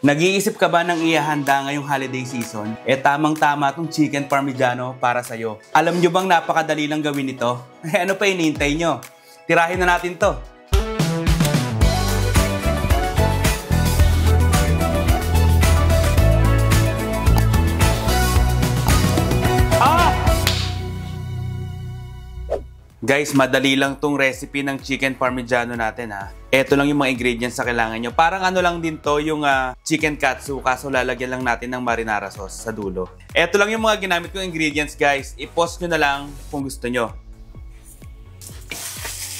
Nag-iisip ka ba ng ihahanda ngayong holiday season? Tamang-tama tong chicken parmigiano para sa'yo. Alam nyo bang napakadali lang gawin ito? Ano pa hinihintay nyo? Tirahin na natin to. Guys, madali lang tong recipe ng chicken parmigiano natin ha. Ito lang yung mga ingredients na kailangan nyo. Parang ano lang din to yung chicken katsu, kaso lalagyan lang natin ng marinara sauce sa dulo. Ito lang yung mga ginamit kong ingredients guys. I-post nyo na lang kung gusto nyo.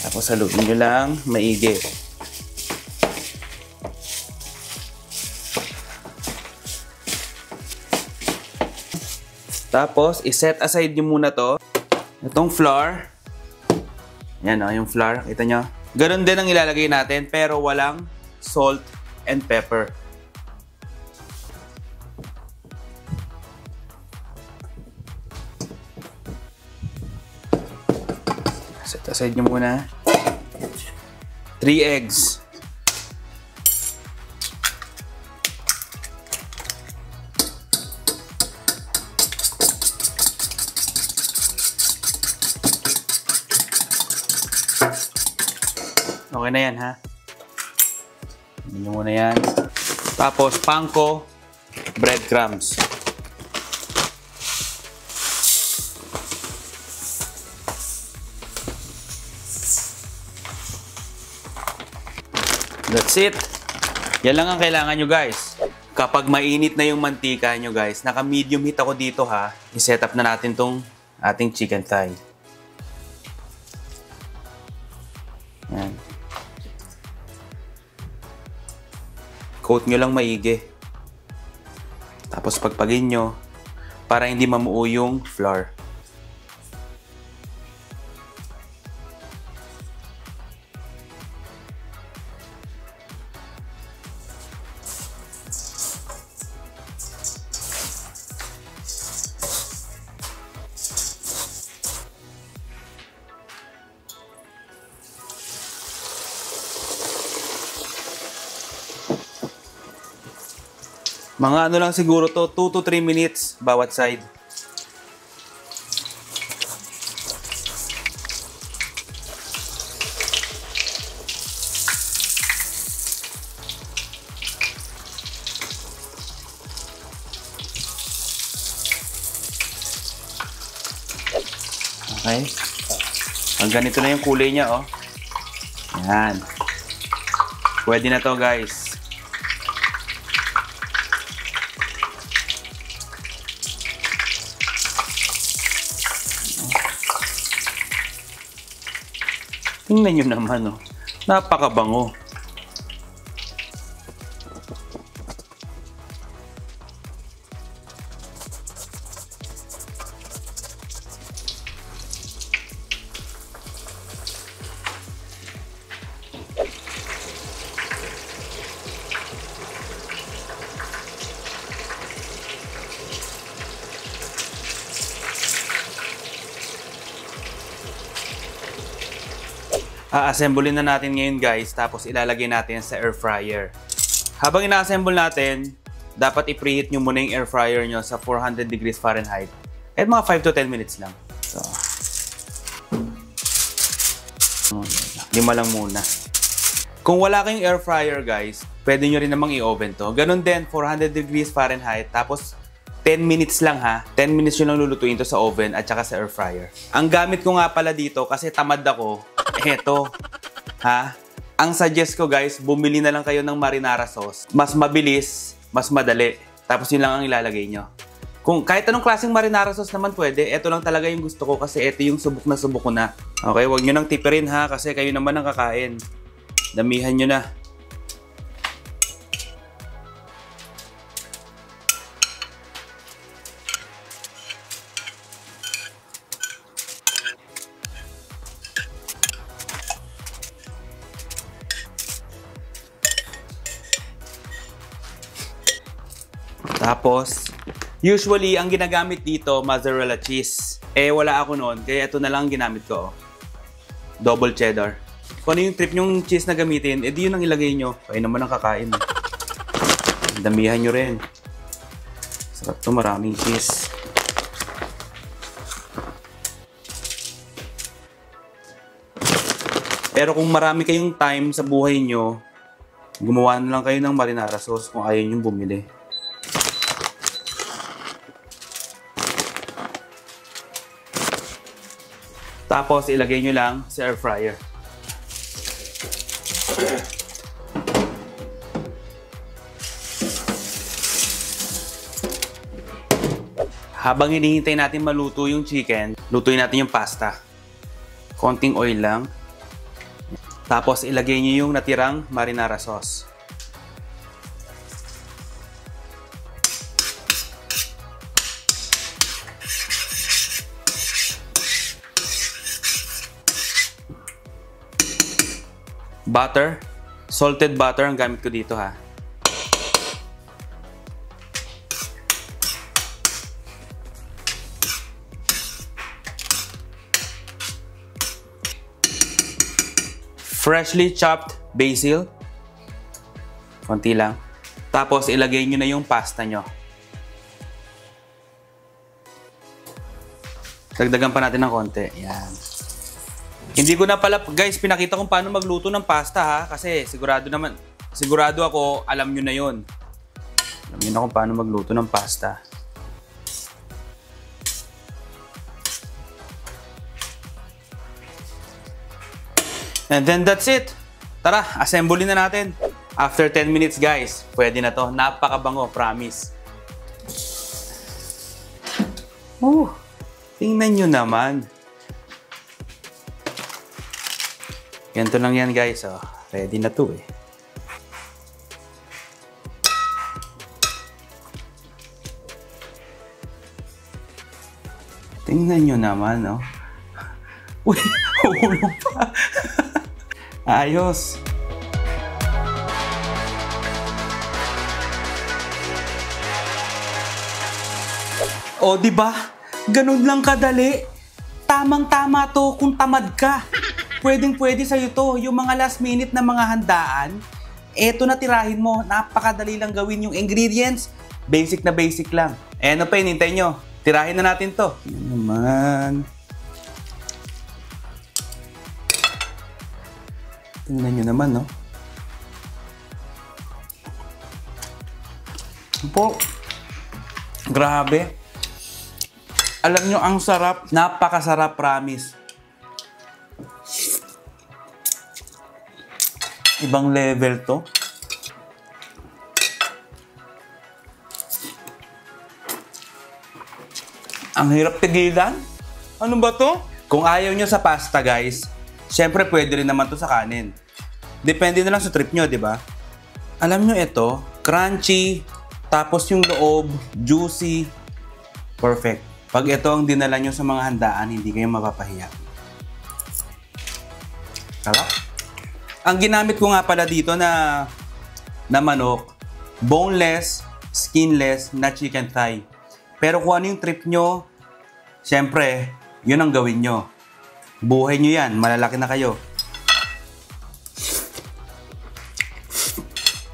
Tapos haluin nyo lang maigi. Tapos i-set aside nyo muna to. Itong flour. Yan o, yung flour. Kita nyo? Ganon din ang ilalagay natin, pero walang salt and pepper. Set aside nyo muna. 3 eggs. Okay na yan ha. Hindi muna yan. Tapos panko breadcrumbs. That's it. Yan lang ang kailangan nyo guys. Kapag mainit na yung mantika nyo guys, naka medium heat ako dito ha. I-set up na natin tong ating chicken thigh. Yan. Coat nyo lang maigi. Tapos pagpagin nyo para hindi mamuo yung flour. Mga ano lang siguro to, 2 to 3 minutes bawat side. Okay. Ang ganito na yung kulay niya, oh. Yan. Pwede na to, guys. Tingnan nyo naman, oh. Napakabango. A-assemble na natin ngayon guys, tapos ilalagay natin sa air fryer. Habang ina-assemble natin, dapat i-preheat nyo muna yung air fryer nyo sa 400 degrees Fahrenheit. At mga 5 to 10 minutes lang. So, 5 lang muna. Kung wala kayong air fryer guys, pwede nyo rin namang i-oven to. Ganon din, 400 degrees Fahrenheit, tapos 10 minutes lang ha. 10 minutes yun lang lulutuin to sa oven at saka sa air fryer. Ang gamit ko nga pala dito kasi tamad ako, eto. Ha? Ang suggest ko guys, bumili na lang kayo ng marinara sauce. Mas mabilis, mas madali. Tapos yun lang ang ilalagay nyo. Kung kahit anong klaseng marinara sauce naman pwede, eto lang talaga yung gusto ko kasi eto yung subok ko na. Okay, wag nyo nang tipirin ha kasi kayo naman ang kakain. Damihan nyo na. Tapos, usually, ang ginagamit dito, mozzarella cheese. Wala ako noon, kaya ito na lang ginamit ko. Double cheddar. Kung ano yung trip yung cheese na gamitin, di yun ang ilagay nyo. Kaya naman ang kakain. Damihan nyo rin. Sarap to, maraming cheese. Pero kung marami kayong time sa buhay nyo, gumawa na lang kayo ng marinara sauce kung ayaw nyo bumili. Tapos ilagay nyo lang sa air fryer. Habang hinihintay natin maluto yung chicken, lutuin natin yung pasta. Konting oil lang. Tapos ilagay nyo yung natirang marinara sauce. Butter. Salted butter ang gamit ko dito ha. Freshly chopped basil. Konti lang. Tapos ilagay nyo na yung pasta nyo. Dagdagan pa natin ng konti. Yan. Hindi ko na pala, guys, pinakita kung paano magluto ng pasta ha. Kasi sigurado ako, alam nyo na yon. Alam nyo na kung paano magluto ng pasta. And then that's it. Tara, assemble na natin. After 10 minutes guys, pwede na to. Napakabango, promise. Tingnan nyo naman. Ganito lang yan guys. Oh, ready na to eh. Tingnan nyo naman, oh. Uy, hulog pa. Ayos. O, di ba? Ganun lang kadali. Tamang-tama to kung tamad ka. Pwedeng-pwede sa'yo to. Yung mga last minute na mga handaan, eto na tirahin mo. Napakadali lang gawin yung ingredients. Basic na basic lang. Eh, ano pa hinintay nyo? Tirahin na natin to. Yan naman. Tingnan nyo naman, no? Po, grabe. Alam nyo, ang sarap. Napakasarap, promise. Ibang level to. Ang hirap tigilan. Ano ba to? Kung ayaw nyo sa pasta, guys, siyempre pwede rin naman to sa kanin. Depende na lang sa trip nyo, di ba? Alam nyo ito, crunchy, tapos yung loob, juicy, perfect. Pag ito ang dinala nyo sa mga handaan, hindi kayo mapapahiya. Sarap. Ang ginamit ko nga pala dito na manok, boneless, skinless na chicken thigh. Pero kung ano yung trip nyo, siyempre, yun ang gawin nyo. Buhay nyo yan, malalaki na kayo.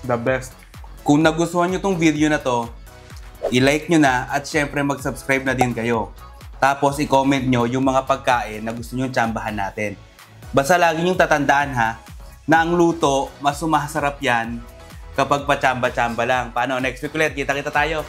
The best. Kung nagustuhan nyo tong video na to, i-like nyo na at syempre mag-subscribe na din kayo. Tapos i-comment nyo yung mga pagkain na gusto nyo tsambahan natin. Basta lagi nyong tatandaan ha, na ang luto, mas sumasarap yan kapag pa-tsamba-tsamba lang. Paano? Next week ulit, kita-kita tayo.